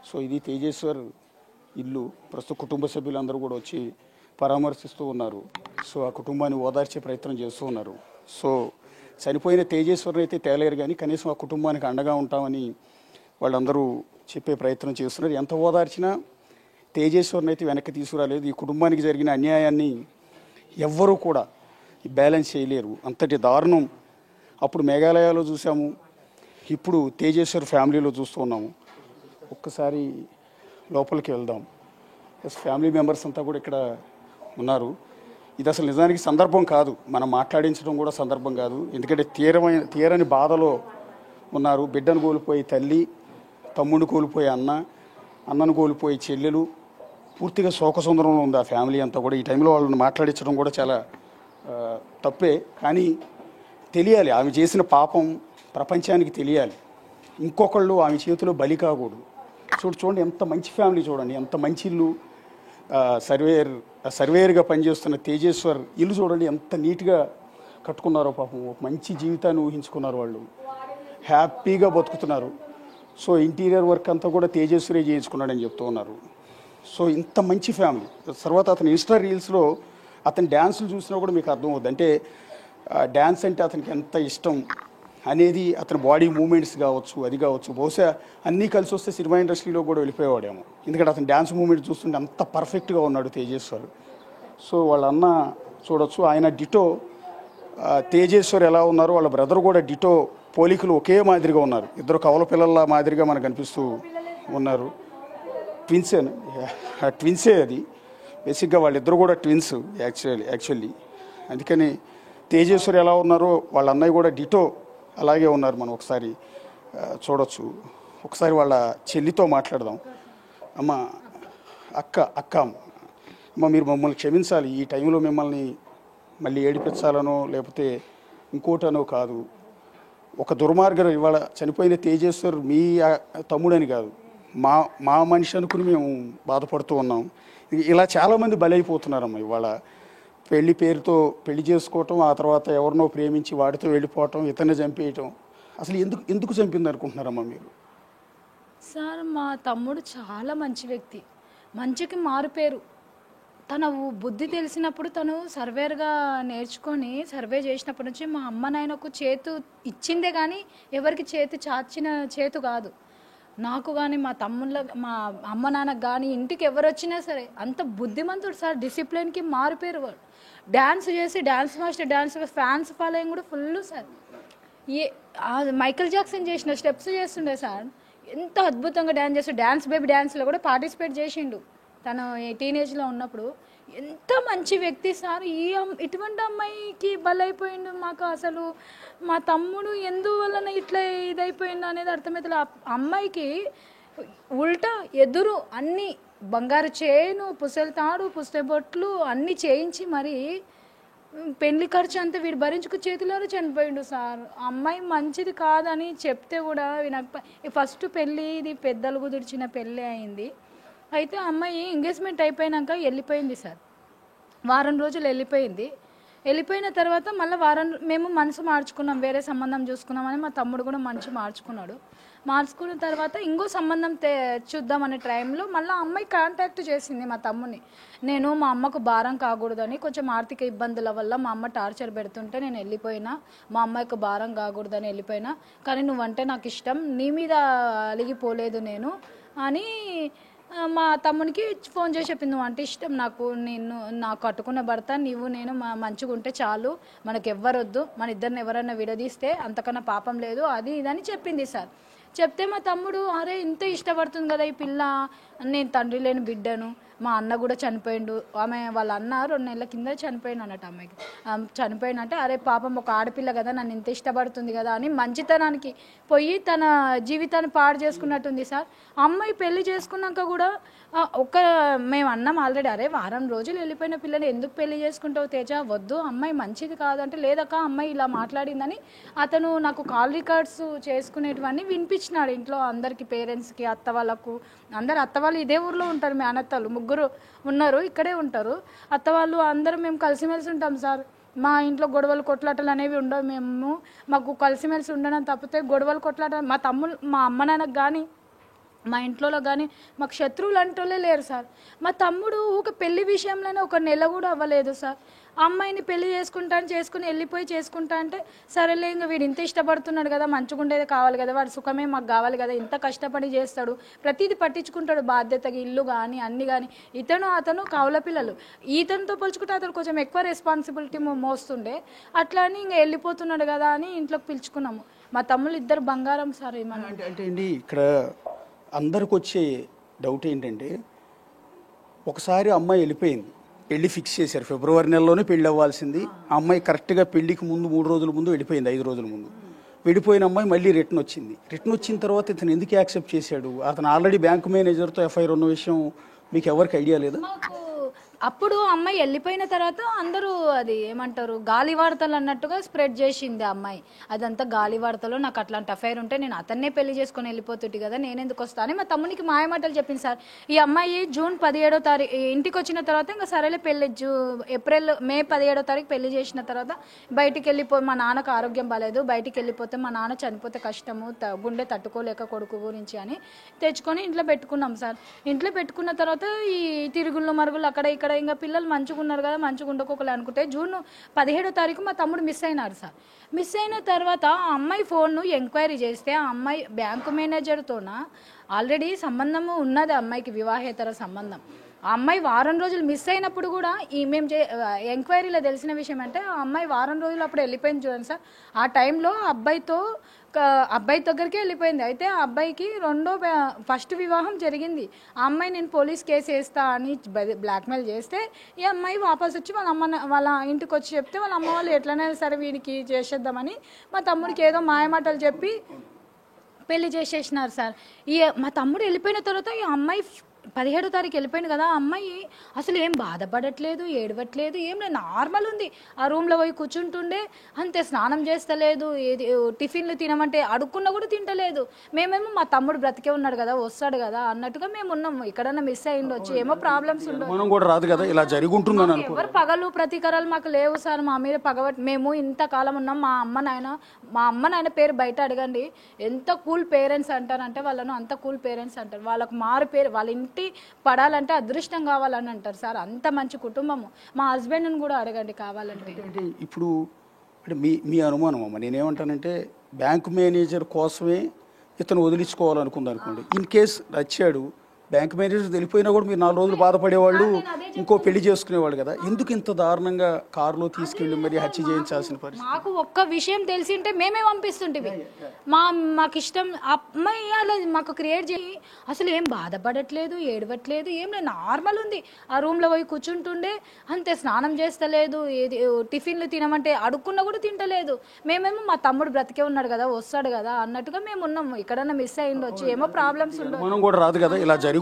So ఇది తేజేశ్వర్ ఇల్లు. ప్రస్తుత కుటుంబ సభ్యులందరూ కూడా వచ్చి పరామర్శిస్తూ ఉన్నారు. సో ఆ కుటుంబాన్ని ఓదార్చే ప్రయత్నం చేస్తూ ఉన్నారు. సో చనిపోయిన తేజేశ్వర్ని అయితే తేలేరు, కానీ కనీసం ఆ కుటుంబానికి అండగా ఉంటామని వాళ్ళందరూ చెప్పే ప్రయత్నం చేస్తున్నారు. ఎంత ఓదార్చినా తేజేశ్వర్ని అయితే వెనక్కి తీసుకురాలేదు. ఈ కుటుంబానికి జరిగిన అన్యాయాన్ని ఎవ్వరూ కూడా బ్యాలెన్స్ చేయలేరు. అంతటి దారుణం అప్పుడు మేఘాలయలో చూసాము, ఇప్పుడు తేజేశ్వర్ ఫ్యామిలీలో చూస్తూ ఉన్నాము. ఒక్కసారి లోపలికి వెళ్దాం. ఫ్యామిలీ మెంబర్స్ అంతా కూడా ఇక్కడ ఉన్నారు. ఇది అసలు నిజానికి సందర్భం కాదు, మనం మాట్లాడించడం కూడా సందర్భం కాదు. ఎందుకంటే తీరని బాధలో ఉన్నారు. బిడ్డను కోల్పోయి తల్లి, తమ్ముడిని కోల్పోయి అన్నను కోల్పోయి చెల్లెలు, పూర్తిగా శోకసుందరంలో ఉంది ఆ ఫ్యామిలీ అంతా కూడా. ఈ టైంలో వాళ్ళని మాట్లాడించడం కూడా చాలా తప్పే. కానీ తెలియాలి, ఆమె చేసిన పాపం ప్రపంచానికి తెలియాలి. ఇంకొకళ్ళు ఆమె చేతిలో బలి కాకూడదు. చూడండి ఎంత మంచి ఫ్యామిలీ, చూడండి ఎంత మంచి ఇల్లు. సర్వేయర్గా పనిచేస్తున్న తేజేశ్వర్ ఇల్లు చూడండి ఎంత నీట్గా కట్టుకున్నారో. పాపం ఒక మంచి జీవితాన్ని ఊహించుకున్నారు, వాళ్ళు హ్యాపీగా బతుకుతున్నారు. సో ఇంటీరియర్ వర్క్ అంతా కూడా తేజేశ్వరే చేయించుకున్నాడని చెప్తూ ఉన్నారు. సో ఇంత మంచి ఫ్యామిలీ. తర్వాత అతని ఇన్స్టా రీల్స్లో అతని డ్యాన్సులు చూసినా కూడా మీకు అర్థమవుతుంది. అంటే డ్యాన్స్ అంటే అతనికి ఎంత ఇష్టం అనేది, అతని బాడీ మూమెంట్స్ కావచ్చు, అది కావచ్చు. బహుశా అన్నీ కలిసి వస్తే సినిమా ఇండస్ట్రీలో కూడా వెళ్ళిపోయేవాడేమో. ఎందుకంటే అతని డ్యాన్స్ మూమెంట్ చూస్తుంటే అంత పర్ఫెక్ట్గా ఉన్నాడు తేజేశ్వర్. సో వాళ్ళ అన్న చూడొచ్చు, ఆయన డిటో తేజేశ్వర్ ఎలా ఉన్నారో వాళ్ళ బ్రదర్ కూడా డిటో, పోలికలు ఒకే మాదిరిగా ఉన్నారు. ఇద్దరు కవల పిల్లల మాదిరిగా మనకు కనిపిస్తూ ఉన్నారు. ట్విన్సే అది బేసిక్గా, వాళ్ళిద్దరు కూడా ట్విన్స్ యాక్చువల్లీ. అందుకని తేజేశ్వర్ ఎలా ఉన్నారో వాళ్ళ అన్నయ్య కూడా డిటో అలాగే ఉన్నారు. మనం ఒకసారి చూడొచ్చు. ఒకసారి వాళ్ళ చెల్లితో మాట్లాడదాం. అమ్మ మీరు మమ్మల్ని క్షమించాలి. ఈ టైంలో మిమ్మల్ని మళ్ళీ ఏడిపించాలనో లేకపోతే ఇంకోటనో కాదు. ఒక దుర్మార్గం ఇవాళ చనిపోయిన తేజేశ్వర్ మీ తమ్ముడని కాదు, మా మనిషి అనుకుని మేము బాధపడుతూ ఉన్నాం. ఇలా చాలామంది బలైపోతున్నారమ్మ. ఇవాళ పెళ్లి పేరుతో పెళ్లి చేసుకోవటం, ఆ తర్వాత ఎవరినో ప్రేమించి వాడితో వెళ్ళిపోవటం, ఇతన్ని చంపేయటం. అసలు ఎందుకు చంపింది అనుకుంటున్నారమ్మా మీరు? సార్ మా తమ్ముడు చాలా మంచి వ్యక్తి, మంచికి మారుపేరు. తన బుద్ధి తెలిసినప్పుడు తను సర్వేర్గా నేర్చుకొని సర్వే చేసినప్పటి నుంచి మా అమ్మ నాయనకు చేతు ఇచ్చిందే కానీ ఎవరికి చేతి చాచిన చేతు కాదు. నాకు కానీ మా తమ్ముళ్ళ మా అమ్మ నాన్నకు కానీ ఇంటికి ఎవరు వచ్చినా సరే అంత బుద్ధిమంతుడు సార్. డిసిప్లిన్కి మారుపేరు వాడు. డ్యాన్స్ చేసి dance master, dance fans following కూడా ఫుల్ సార్. మైకేల్ జాక్సన్ చేసిన స్టెప్స్ చేస్తుండే సార్. ఎంత అద్భుతంగా డ్యాన్స్ చేస్తాడు. డ్యాన్స్ బేబీ డ్యాన్స్లో కూడా పార్టిసిపేట్ చేసిండు తను టీనేజ్లో ఉన్నప్పుడు. ఎంత మంచి వ్యక్తి సార్. ఇటువంటి అమ్మాయికి బలైపోయిండు. మాకు అసలు మా తమ్ముడు ఎందువలన ఇట్లా ఇదైపోయిండు అనేది అర్థమవుతుంది. అమ్మాయికి ఉల్టా ఎదురు అన్నీ బంగారు చేను, పుసెలతాడు, పుస్తబొట్లు అన్నీ చేయించి మరి పెళ్లి ఖర్చు అంతా వీడు భరించుకు చేతిలోనే చనిపోయిండు సార్. అమ్మాయి మంచిది కాదని చెప్తే కూడా నాకు ఫస్ట్ పెళ్ళి ఇది పెద్దలు కుదిర్చిన పెళ్ళి అయింది. అయితే అమ్మాయి ఎంగేజ్మెంట్ అయిపోయినాక వెళ్ళిపోయింది సార్. వారం రోజులు వెళ్ళిపోయిన తర్వాత మళ్ళీ మేము మనసు మార్చుకున్నాం, వేరే సంబంధం చూసుకున్నామని మా తమ్ముడు కూడా మంచి మార్చుకున్న తర్వాత ఇంకో సంబంధం చూద్దామనే టైంలో మళ్ళీ అమ్మాయి కాంటాక్ట్ చేసింది మా తమ్ముని. నేను మా అమ్మకు భారం కాకూడదని, కొంచెం ఆర్థిక ఇబ్బందుల వల్ల మా అమ్మ టార్చర్ పెడుతుంటే నేను వెళ్ళిపోయినా, మా అమ్మాయికి భారం కాకూడదని వెళ్ళిపోయినా, కానీ నువ్వంటే నాకు ఇష్టం, నీ మీద అలిగిపోలేదు నేను అని మా తమ్మునికి ఫోన్ చేసి చెప్పింది. నువ్వు అంటే ఇష్టం నాకు, నాకు కట్టుకున్న భర్త నీవు నేను మంచిగా ఉంటే చాలు, మనకు ఎవ్వరొద్దు, మన ఇద్దరిని ఎవరైనా విడదీస్తే అంతకన్నా పాపం లేదు, అది ఇదని చెప్పింది సార్. చెప్తే మా తమ్ముడు అరే ఇంత ఇష్టపడుతుంది కదా ఈ పిల్ల, నేను తండ్రి లేని బిడ్డను, మా అన్న కూడా చనిపోయిండు, వాళ్ళ అన్న 2 నెలల కింద చనిపోయిండు అన్నట్టు. అమ్మాయికి చనిపోయినంటే అరే పాపం ఒక ఆడపిల్ల కదా నన్ను ఇంత ఇష్టపడుతుంది కదా అని మంచితనానికి పోయి తన జీవితాన్ని పాడు చేసుకున్నట్టుంది సార్. అమ్మాయి పెళ్లి చేసుకున్నాక కూడా మేము అన్నాం ఆల్రెడీ, అరే వారం రోజులు వెళ్ళిపోయిన పిల్లని ఎందుకు పెళ్లి చేసుకుంటావు తేజ, వద్దు అమ్మాయి మంచిది కాదంటే, లేదక్క అమ్మాయి ఇలా మాట్లాడిందని అతను నాకు కాల్ రికార్డ్స్ చేసుకునేటివన్నీ వినిపించినాడు ఇంట్లో అందరికి, పేరెంట్స్కి, అత్త వాళ్ళకు. అత్త వాళ్ళు ఇదే ఊర్లో ఉంటారు, మీ అన్నత్తలు 3 ఉన్నారు, ఇక్కడే ఉంటారు అత్త వాళ్ళు. అందరం మేము కలిసిమెలిసి ఉంటాం సార్. మా ఇంట్లో గొడవలు కొట్లాటలు అనేవి ఉండవు. మాకు కలిసిమెలిసి ఉండడం తప్పితే గొడవలు కొట్లాట మా అమ్మ నాన్నకు కానీ మా ఇంట్లో కానీ మాకు శత్రువులు అంటోలే లేరు సార్. మా తమ్ముడు ఒక పెళ్లి విషయంలోనే ఒక నెల కూడా అవ్వలేదు సార్. ఆ అమ్మాయిని పెళ్లి చేసుకుని వెళ్ళిపోయి చేసుకుంటా అంటే సరేలే, ఇంకా వీడు ఇంత ఇష్టపడుతున్నాడు కదా, మంచిగుండేది కావాలి కదా, వాడి సుఖమే మాకు కావాలి కదా, ఇంత కష్టపడి చేస్తాడు, ప్రతిదీ పట్టించుకుంటాడు బాధ్యతగా, ఇల్లు కానీ అన్ని కానీ. అతను కౌల పిల్లలు, ఇతనితో పోల్చుకుంటే అతను కొంచెం ఎక్కువ రెస్పాన్సిబిలిటీ మోస్తుండే. అట్లా అని ఇంకా వెళ్ళిపోతున్నాడు కదా అని ఇంట్లోకి పిలుచుకున్నాము. మా తమ్ముళ్ళు ఇద్దరు బంగారం సార్. ఏమన్నా అంటే అండి, ఇక్కడ అందరికి వచ్చే డౌట్ ఏంటంటే, ఒకసారి అమ్మాయి వెళ్ళిపోయింది, పెళ్లి ఫిక్స్ చేశారు, ఫిబ్రవరి నెలలోనే పెళ్లి అవ్వాల్సింది. ఆ అమ్మాయి కరెక్ట్గా పెళ్లికి ముందు 3 రోజుల ముందు వెళ్ళిపోయింది, 5 రోజుల ముందు. వెళ్ళిపోయిన అమ్మాయి మళ్ళీ రిటర్న్ వచ్చింది. రిటర్న్ వచ్చిన తర్వాత ఇతను ఎందుకు యాక్సెప్ట్ చేశాడు? అతను ఆల్రెడీ బ్యాంక్ మేనేజర్తో ఎఫ్ఐఆర్ ఉన్న విషయం మీకు ఎవరికి ఐడియా లేదా? మాకు అప్పుడు అమ్మాయి వెళ్ళిపోయిన తర్వాత అందరూ అది ఏమంటారు గాలి వార్తలు అన్నట్టుగా స్ప్రెడ్ చేసింది అమ్మాయి. అదంతా గాలి వార్తలు, నాకు అట్లాంటి అఫైర్ ఉంటే నేను అతన్నే పెళ్లి చేసుకొని వెళ్ళిపోతుంది కదా, నేను ఎందుకు వస్తాను. మా తమ్మునికి మాయమాటలు చెప్పింది సార్. ఈ అమ్మాయి జూన్ 17వ తారీఖు ఇంటికి వచ్చిన తర్వాత ఇంకా సరేలే పెళ్లి, మే 17వ తారీఖు పెళ్లి చేసిన తర్వాత బయటికి వెళ్ళిపోయి, మా నాన్నకు ఆరోగ్యం బాగాలేదు, బయటికి వెళ్ళిపోతే మా నాన్న చనిపోతే కష్టము, గుండె తట్టుకోలేక కొడుకు గురించి అని తెచ్చుకొని ఇంట్లో పెట్టుకున్నాం సార్. ఇంట్లో పెట్టుకున్న తర్వాత ఈ తిరుగుళ్ళు మరుగుళ్ళు అక్కడ ఇక్కడ, ఇంకా పిల్లలు మంచిగా ఉన్నారు కదా, మంచిగా ఉండకోకలే అనుకుంటే జూన్ 17వ తారీఖు మా తమ్ముడు మిస్ అయినాడు సార్. మిస్ అయిన తర్వాత ఆ అమ్మాయి ఫోన్ను ఎంక్వైరీ చేస్తే ఆ అమ్మాయి బ్యాంకు మేనేజర్తోన ఆల్రెడీ సంబంధము ఉన్నది, అమ్మాయికి వివాహేతర సంబంధం. ఆ అమ్మాయి వారం రోజులు మిస్ అయినప్పుడు కూడా మేము ఎంక్వైరీలో తెలిసిన విషయం అంటే, ఆ అమ్మాయి వారం రోజులు అప్పుడు వెళ్ళిపోయింది చూడండి సార్. ఆ టైంలో అబ్బాయి దగ్గరికి వెళ్ళిపోయింది. అయితే ఆ అబ్బాయికి ఫస్ట్ వివాహం జరిగింది. ఆ అమ్మాయి నేను పోలీస్ కేసు వేస్తా అని బ్లాక్మెయిల్ చేస్తే ఈ అమ్మాయి వాపస్ వచ్చి వాళ్ళ ఇంటికి వచ్చి చెప్తే వాళ్ళ అమ్మ వాళ్ళు ఎట్లనైనా సరే వీడికి చేసేద్దామని మా తమ్ముడికి ఏదో మాయమాటలు చెప్పి పెళ్లి చేసేసినారు సార్. మా తమ్ముడు వెళ్ళిపోయిన తర్వాత ఈ అమ్మాయి 17వ తారీఖు వెళ్ళిపోయింది కదా, ఆ అమ్మాయి అసలు ఏం బాధపడట్లేదు, ఏడవట్లేదు, ఏం లేదు, నార్మల్ ఉంది. ఆ రూమ్లో పోయి కూర్చుంటుండే అంతే, స్నానం చేస్తలేదు, టిఫిన్లు తినమంటే అడుక్కున్నా కూడా తింటలేదు. మేమేమో మా తమ్ముడు బ్రతికే ఉన్నాడు కదా, వస్తాడు కదా అన్నట్టుగా మేము ఉన్నాము. ఇక్కడన్నా మిస్ అయ్యిండొచ్చు, ఏమో ప్రాబ్లమ్స్ ఉండవు. ఎవరు పగలు ప్రతీకారాలు మాకు లేవు సార్. మా మీద పగబట్టి మేము ఇంతకాలం ఉన్నాం. మా అమ్మ నాయన పేరు బయట అడగండి, ఎంత కూల్ పేరెంట్స్ అంటారంటే వాళ్ళను, అంత కూల్ పేరెంట్స్ అంటారు. వాళ్ళకు మారు పేరు, వాళ్ళ ఇంటి పడాలంటే అదృష్టం కావాలని అంటారు సార్. అంత మంచి కుటుంబము. మా హస్బెండ్ని కూడా అడగండి కావాలంటే. ఇప్పుడు అంటే మీ అనుమానం అమ్మ, నేనేమంటానంటే బ్యాంక్ మేనేజర్ కోసమే ఇతను వదిలించుకోవాలనుకుంది అనుకోండి. ఇన్ కేస్ వచ్చాడు, బ్యాంక్ మేనేజర్ వెళ్ళిపోయినా కూడా మీరు 4 రోజులు బాధపడేవాళ్ళు, ఇంకో పెళ్లి చేసుకునేవాళ్ళు కదా. ఎందుకు ఇంత దారుణంగా కారులో తీసుకెళ్ళి మరి హత్య చేయించాల్సిన పరిస్థితి? మాకు ఒక్క విషయం తెలిసింటే మేమే పంపిస్తుంటివి. మాకు ఇష్టం అమ్మాయి అలా మాకు క్రియేట్ చేయి, అసలు ఏం బాధపడట్లేదు, ఏడవట్లేదు, ఏం లేదు, నార్మల్ ఉంది. ఆ రూమ్లో పోయి కూర్చుంటుండే అంతే, స్నానం చేస్తలేదు, టిఫిన్లు తినమంటే అడుక్కున్నా కూడా తింటలేదు. మేమేమో మా తమ్ముడు బ్రతికే ఉన్నాడు కదా, వస్తాడు కదా అన్నట్టుగా మేము ఉన్నాము. ఇక్కడన్నా మిస్ అయ్యిండొచ్చు, ఏమో ప్రాబ్లమ్స్ ఉండవు.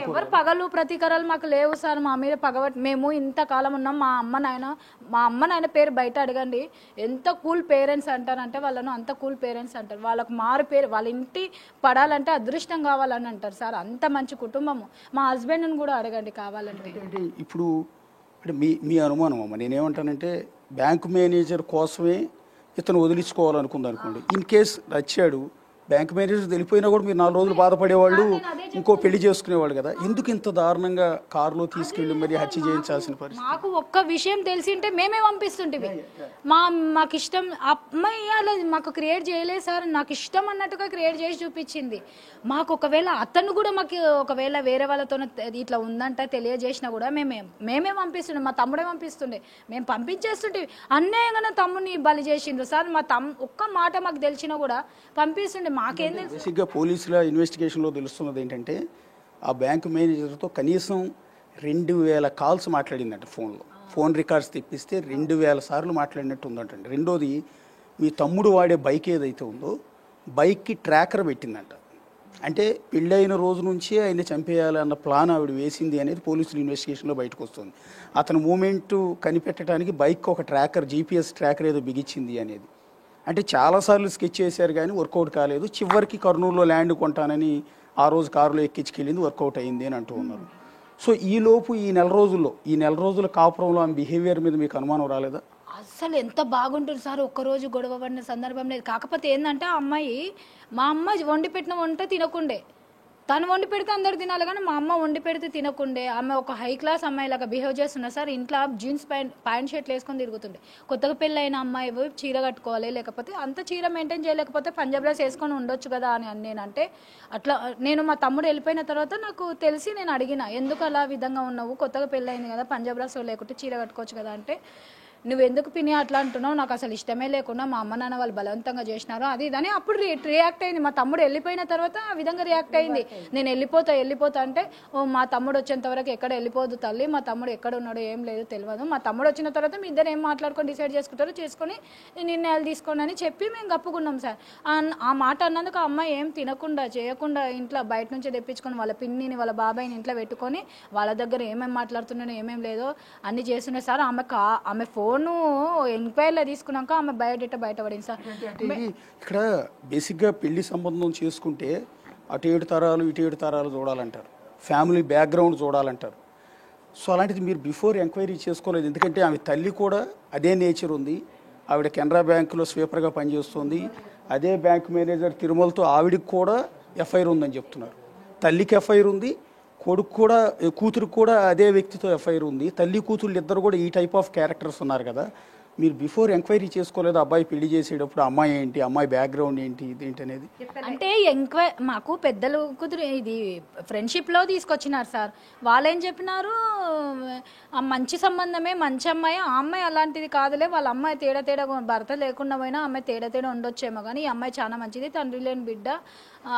ఎవరు పగలు ప్రతీకారాలు మాకు లేవు సార్. మా మీద పగబట్టి మేము ఇంతకాలం ఉన్నాం. మా అమ్మ నాయన పేరు బయట అడగండి, ఎంత కూల్ పేరెంట్స్ అంటారంటే వాళ్ళను, అంత కూల్ పేరెంట్స్ అంటారు. వాళ్ళకు మారు పేరు, వాళ్ళ ఇంటి పడాలంటే అదృష్టం కావాలని అంటారు సార్. అంత మంచి కుటుంబము. మా హస్బెండ్ని కూడా అడగండి కావాలంటే. ఇప్పుడు అంటే మీ అనుమానం అమ్మ, నేనేమంటానంటే బ్యాంక్ మేనేజర్ కోసమే ఇతను వదిలించుకోవాలనుకుంది అనుకోండి. ఇన్ కేస్ వచ్చాడు, బ్యాంక్ మేనేజర్ వెళ్ళిపోయినా కూడా మీరు 4 రోజులు బాధపడేవాళ్ళు, ఇంకో పెళ్లి చేసుకునేవాళ్ళు కదా. ఎందుకు ఇంత దారుణంగా కారులో తీసుకెళ్ళి మరి హత్య చేయించాల్సిన పరిస్థితి? మాకు ఒక్క విషయం తెలిసింటే మేమే పంపిస్తుంటివి. మాకు ఇష్టం అమ్మాయి అలా మాకు క్రియేట్ చేయలేదు సార్. నాకు ఇష్టం అన్నట్టుగా క్రియేట్ చేసి చూపించింది. మాకు ఒకవేళ అతను కూడా మాకు ఒకవేళ వేరే వాళ్ళతో ఇట్లా ఉందంట తెలియజేసినా కూడా మేమే పంపిస్తుండే, మా తమ్ముడే పంపిస్తుండే, మేము పంపించేస్తుంటే. అన్యాయంగా నా తమ్ముడిని బలి చేసిండ్రు సార్. ఒక్క మాట మాకు తెలిసినా కూడా పంపిస్తుండే. మాకేం తెలుసు? బేసిక్గా పోలీసుల ఇన్వెస్టిగేషన్లో తెలుస్తున్నది ఏంటంటే, ఆ బ్యాంక్ మేనేజర్తో కనీసం 2000 కాల్స్ మాట్లాడిందంట. ఫోన్ రికార్డ్స్ తెప్పిస్తే 2000 సార్లు మాట్లాడినట్టు ఉందంటండి. రెండోది, మీ తమ్ముడు వాడే బైక్ ఏదైతే ఉందో బైక్కి ట్రాకర్ పెట్టిందంట. అంటే పెళ్ళైన రోజు నుంచి ఆయన చంపేయాలన్న ప్లాన్ ఆవిడ వేసింది అనేది పోలీసుల ఇన్వెస్టిగేషన్లో బయటకు వస్తుంది. అతను మూమెంట్ కనిపెట్టడానికి బైక్ ఒక ట్రాకర్, జీపీఎస్ ట్రాకర్ ఏదో బిగించింది అనేది. అంటే చాలాసార్లు స్కెచ్ చేశారు కానీ వర్కౌట్ కాలేదు. చివరికి కర్నూలులో ల్యాండ్ కొంటానని ఆ రోజు కారులో ఎక్కించుకెళ్ళింది, వర్కౌట్ అయింది అని అంటూ ఉన్నారు. సో ఈలోపు ఈ నెల రోజుల కాపురంలో ఆమె బిహేవియర్ మీద మీకు అనుమానం రాలేదా? అసలు ఎంత బాగుంటుంది సార్. ఒక్కరోజు గొడవ పడిన సందర్భం లేదు. కాకపోతే ఏంటంటే ఆ అమ్మాయి, మా అమ్మ వండి పెట్టిన వంట తినకుండే, తను వండి పెడితే అందరు తినాలి, కానీ మా అమ్మ వండి పెడితే తినకుండే. ఆమె ఒక హై క్లాస్ అమ్మాయి లాగా బిహేవ్ చేస్తున్నా సార్. ఇంట్లో జీన్స్ ప్యాంట్ షర్ట్లు వేసుకొని తిరుగుతుండే. కొత్తగా పెళ్ళైన అమ్మాయి చీర కట్టుకోవాలి, లేకపోతే అంత చీర మెయింటైన్ చేయలేకపోతే పంజాబ్ డ్రెస్ వేసుకొని ఉండొచ్చు కదా అని నేనంటే, అట్లా నేను మా తమ్ముడు వెళ్ళిపోయిన తర్వాత నాకు తెలిసి నేను అడిగిన, ఎందుకు అలా విధంగా ఉన్నావు, కొత్తగా పెళ్ళయింది కదా, పంజాబ్ డ్రెస్ లేకుంటే చీర కట్టుకోవచ్చు కదా అంటే, నువ్వెందుకు పిన్ని అట్లా అంటున్నావు, నాకు అసలు ఇష్టమే లేకుండా మా అమ్మ నాన్న వాళ్ళు బలవంతంగా చేసినారు అది ఇదని అప్పుడు రియాక్ట్ అయింది. మా తమ్ముడు వెళ్ళిపోయిన తర్వాత ఆ విధంగా రియాక్ట్ అయింది. నేను వెళ్ళిపోతా అంటే, ఓ మా తమ్ముడు వచ్చేంత వరకు ఎక్కడ వెళ్ళిపోదు తల్లి, మా తమ్ముడు ఎక్కడ ఉన్నాడో ఏం లేదు తెలియదు, మా తమ్ముడు వచ్చిన తర్వాత మీ ఇద్దరు ఏం మాట్లాడుకొని డిసైడ్ చేసుకుంటారో చేసుకొని నిర్ణయాలు తీసుకోండి అని చెప్పి మేము గప్పుకున్నాం సార్. ఆ మాట అన్నందుకు ఆ అమ్మాయి ఏం తినకుండా చేయకుండా ఇంట్లో బయట నుంచి తెప్పించుకొని వాళ్ళ పిన్నిని వాళ్ళ బాబాయిని ఇంట్లో పెట్టుకొని వాళ్ళ దగ్గర ఏమేమి మాట్లాడుతున్నానో ఏమేమి లేదో అన్ని చేస్తున్నాయి సార్. ఆమె ఫోను ఎంక్వైరీలో తీసుకున్నాక ఆమె బయటపడింది సార్. ఇక్కడ బేసిక్గా పెళ్లి సంబంధం చేసుకుంటే అటు 7 తరాలు ఇటు 7 తరాలు చూడాలంటారు, ఫ్యామిలీ బ్యాక్గ్రౌండ్ చూడాలంటారు. సో అలాంటిది మీరు బిఫోర్ ఎంక్వైరీ చేసుకోలేదు, ఎందుకంటే ఆమె తల్లి కూడా అదే నేచర్ ఉంది. ఆవిడ కెనరా బ్యాంకులో స్వీపర్గా పనిచేస్తుంది, అదే బ్యాంక్ మేనేజర్ తిరుమలతో ఆవిడకి కూడా ఎఫ్ఐఆర్ ఉందని చెప్తున్నారు. తల్లికి ఎఫ్ఐఆర్ ఉంది, కొడుకు కూడా కూతురికి కూడా అదే వ్యక్తితో ఎఫ్ఐఆర్ ఉంది. తల్లి కూతుళ్ళు ఇద్దరు కూడా ఈ టైప్ ఆఫ్ క్యారెక్టర్స్ ఉన్నారు కదా. మీరు బిఫోర్ ఎంక్వైరీ చేసుకోలేదు అబ్బాయి పెళ్లి చేసేటప్పుడు అమ్మాయి ఏంటి, అమ్మాయి బ్యాక్గ్రౌండ్ ఏంటి, ఇదేంటి అనేది? అంటే మాకు పెద్దలు కుదిరి ఇది ఫ్రెండ్షిప్లో తీసుకొచ్చినారు సార్. వాళ్ళేం చెప్పినారు, మంచి సంబంధమే, మంచి అమ్మాయి, ఆ అమ్మాయి అలాంటిది కాదులే, వాళ్ళ అమ్మాయి తేడా భర్త లేకుండా పోయినా అమ్మాయి తేడా ఉండొచ్చేమో, కానీ ఈ అమ్మాయి చాలా మంచిది, తండ్రి లేని బిడ్డ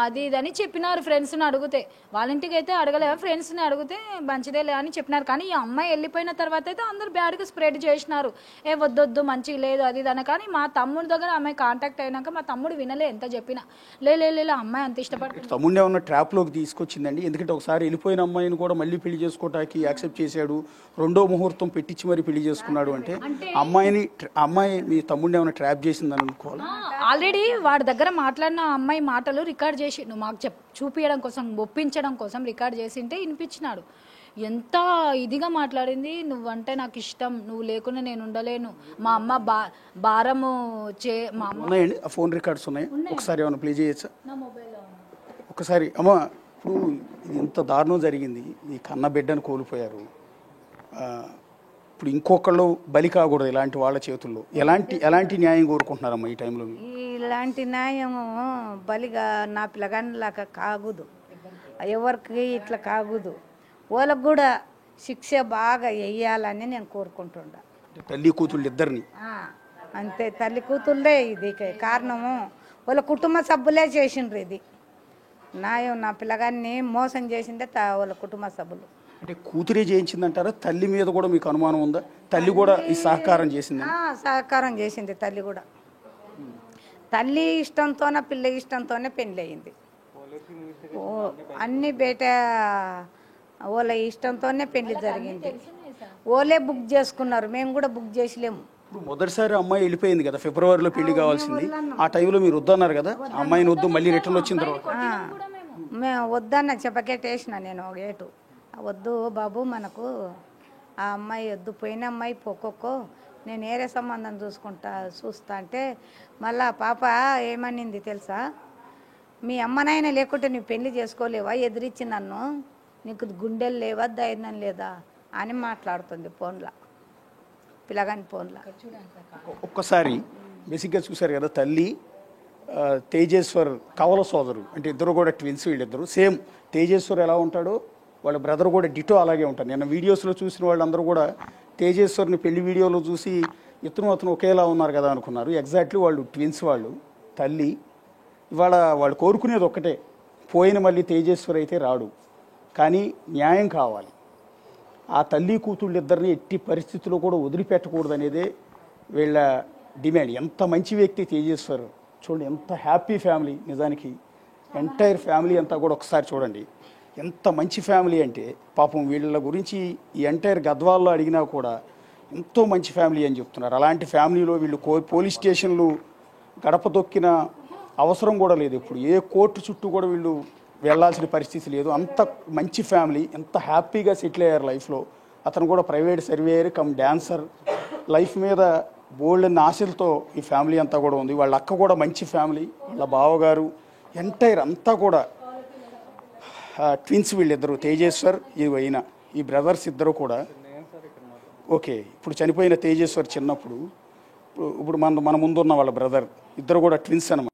అది ఇదని చెప్పినారు. ఫ్రెండ్స్ని అడిగితే, వాళ్ళ ఇంటికి అయితే అడగలే, ఫ్రెండ్స్ని అడిగితే మంచిదేలే అని చెప్పినారు. కానీ ఈ అమ్మాయి వెళ్ళిపోయిన తర్వాత అయితే అందరు బ్యాడ్గా స్ప్రెడ్ చేసినారు, ఏ వద్దొద్దు మంచిగా లేదు అది ఇదని. కానీ మా తమ్ముడి దగ్గర అమ్మాయి కాంటాక్ట్ అయినాక మా తమ్ముడు వినలే, ఎంత చెప్పినా లే అమ్మాయి అంత ఇష్టపడుతుంది. తమ్ముడిని ఏమన్నా ట్రాప్లోకి తీసుకొచ్చిందండి? ఎందుకంటే ఒకసారి వెళ్ళిపోయిన అమ్మాయిని కూడా మళ్ళీ పెళ్లి చేసుకోవటానికి యాక్సెప్ట్ చేశాడు, రెండో ముహూర్తం పెట్టించి మరి పెళ్లి చేసుకున్నాడు అంటే అమ్మాయి మీ తమ్ముడిని ఏమైనా ట్రాప్ చేసిందని అనుకోవాలి. ఆల్రెడీ వాడి దగ్గర మాట్లాడిన అమ్మాయి మాటలు రికార్డ్ చేసి మాకు చూపించడం కోసం, ఒప్పించడం కోసం రికార్డ్ చేసింటే వినిపించినాడు. ఎంత ఇదిగా మాట్లాడింది, నువ్వంటే నాకు ఇష్టం, నువ్వు లేకుండా నేను ఉండలేను, మా అమ్మ భారము మా అమ్మ. ఉన్నాయండి ఆ ఫోన్ రికార్డ్స్ ఉన్నాయి, ఒకసారి ఏమైనా ప్లే చేయొచ్చా? నా మొబైల్లో ఒకసారి. అమ్మ, ఇప్పుడు ఇంత దారుణం జరిగింది, ఈ కన్న బిడ్డను కోల్పోయారు, ఇప్పుడు ఇంకొకళ్ళు బలి కాకూడదు ఇలాంటి వాళ్ళ చేతుల్లో. ఎలాంటి న్యాయం కోరుకుంటున్నారమ్మా ఈ టైంలో? ఇలాంటి న్యాయం బలిగా నా పిల్లగానిలాగా కాగుదు, ఎవరికి ఇట్లా కాగుదు, వాళ్ళకు కూడా శిక్ష బాగా వేయాలని నేను కోరుకుంటుండా. తల్లి కూతుళ్ళు ఇద్దరిని అంతే, తల్లి కూతుళ్ళే ఇది కారణము, వాళ్ళ కుటుంబ సభ్యులే చేసిండ్రు ఇది న్యాయం. నా పిల్లగాన్ని మోసం చేసిందే వాళ్ళ కుటుంబ సభ్యులు. అంటే కూతురే చేయించిందంటారా? తల్లి మీద కూడా మీకు అనుమానం ఉందా? తల్లి కూడా ఈ సహకారం చేసింది? సహకారం చేసింది తల్లి కూడా. తల్లి ఇష్టంతోనే పిల్ల ఇష్టంతోనే పెళ్ళి అయింది, అన్ని బయట వాళ్ళ ఇష్టంతోనే పెళ్లి జరిగింది. ఓలే బుక్ చేసుకున్నారు, మేము కూడా బుక్ చేసలేము. ఇప్పుడు మొదటిసారి అమ్మాయి వెళ్ళిపోయింది కదా, ఫిబ్రవరిలో పెళ్లి కావాల్సింది, ఆ టైంలో మీరు వద్దన్నారు కదా, అమ్మాయిని వద్దు, మళ్ళీ రిటర్న్ వచ్చిన తర్వాత మేము వద్దన్న చెప్పకేటేసిన నేను గేటు, వద్దు బాబు మనకు ఆ అమ్మాయి వద్దు, పోయిన అమ్మాయి పోకోకో, నేను ఏరే సంబంధం చూస్తా అంటే మళ్ళా పాప ఏమనింది తెలుసా, మీ అమ్మనైనా లేకుంటే నువ్వు పెళ్లి చేసుకోలేవా, ఎదిరించి నన్ను, నీకు గుండెలు లేవా, ధైర్యం లేదా అని మాట్లాడుతుంది ఫోన్లో, పిల్లగాని ఫోన్లో. ఒక్కసారి బేసిక్గా చూశారు కదా, తల్లి తేజేశ్వర్ కవల సోదరు, అంటే ఇద్దరు కూడా ట్విన్స్, వీళ్ళిద్దరు సేమ్. తేజేశ్వర్ ఎలా ఉంటాడో వాళ్ళ బ్రదర్ కూడా డిటో అలాగే ఉంటారు. నేను వీడియోస్లో చూసిన వాళ్ళందరూ కూడా తేజేశ్వర్ని పెళ్లి వీడియోలో చూసి అతను ఒకేలా ఉన్నారు కదా అనుకున్నారు. ఎగ్జాక్ట్లీ వాళ్ళు ట్విన్స్. వాళ్ళు తల్లి ఇవాళ వాళ్ళు కోరుకునేది ఒక్కటే, పోయిన మళ్ళీ తేజేశ్వర్ అయితే రాడు, కానీ న్యాయం కావాలి. ఆ తల్లి కూతుళ్ళు ఇద్దరిని ఎట్టి పరిస్థితుల్లో కూడా వదిలిపెట్టకూడదు అనేదే వీళ్ళ డిమాండ్. ఎంత మంచి వ్యక్తి తేజేశ్వర్, చూడండి ఎంత హ్యాపీ ఫ్యామిలీ. నిజానికి ఎంటైర్ ఫ్యామిలీ అంతా కూడా ఒకసారి చూడండి ఎంత మంచి ఫ్యామిలీ అంటే, పాపం వీళ్ళ గురించి ఈ ఎంటైర్ గద్వాల్లో అడిగినా కూడా ఎంతో మంచి ఫ్యామిలీ అని చెప్తున్నారు. అలాంటి ఫ్యామిలీలో వీళ్ళు పోలీస్ స్టేషన్లు గడప తొక్కిన అవసరం కూడా లేదు, ఇప్పుడు ఏ కోర్టు చుట్టూ కూడా వీళ్ళు వెళ్ళాల్సిన పరిస్థితి లేదు. అంత మంచి ఫ్యామిలీ, ఎంత హ్యాపీగా సెటిల్ అయ్యారు లైఫ్లో. అతను కూడా private surveyor come dancer, life మీద బోల్డ్ ఆశలతో ఈ ఫ్యామిలీ అంతా కూడా ఉంది. వాళ్ళ అక్క కూడా మంచి ఫ్యామిలీ, వాళ్ళ బావగారు, ఎంటైర్ అంతా కూడా ట్విన్స్ వీళ్ళిద్దరు, తేజేశ్వర్ ఈ వైన, ఈ బ్రదర్స్ ఇద్దరు కూడా. ఓకే, ఇప్పుడు చనిపోయిన తేజేశ్వర్ చిన్నప్పుడు, ఇప్పుడు మన ముందున్న వాళ్ళ బ్రదర్ ఇద్దరు కూడా ట్విన్స్ అన్నమాట.